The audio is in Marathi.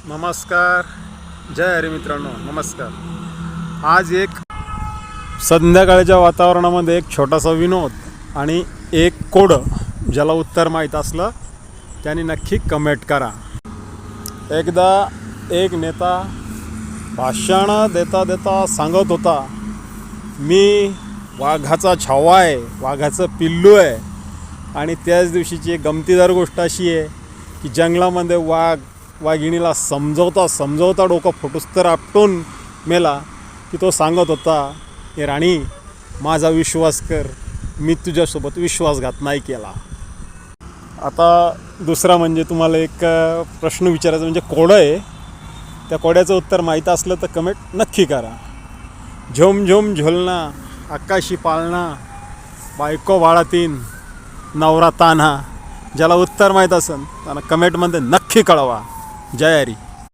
नमस्कार, जय हरी मित्रांनो. नमस्कार. आज एक संध्याकाळच्या वातावरणामध्ये एक छोटासा विनोद आणि एक कोडं. ज्याला उत्तर माहीत असलं त्याने नक्की कमेंट करा. एकदा एक नेता भाषण देता देता सांगत होता, मी वाघाचा छावा आहे, वाघाचं पिल्लू आहे. आणि त्याच दिवशीची एक गमतीदार गोष्ट अशी आहे की जंगलामध्ये वाघिणीला समजवता डोकं फुटुस्तर आपटून मेला की तो सांगत होता, की राणी माझा विश्वास कर, मी तुझ्यासोबत विश्वासघात नाही केला. आता दुसरा म्हणजे तुम्हाला एक प्रश्न विचारायचा, म्हणजे कोडं आहे. त्या कोड्याचं उत्तर माहीत असलं तर कमेंट नक्की करा. झोम झोम झोलना आकाशी पाळणा, बायको बाळातीन नवरा तान्हा. ज्याला उत्तर माहीत असेल त्यांना कमेंटमध्ये नक्की कळवा. जय हरी.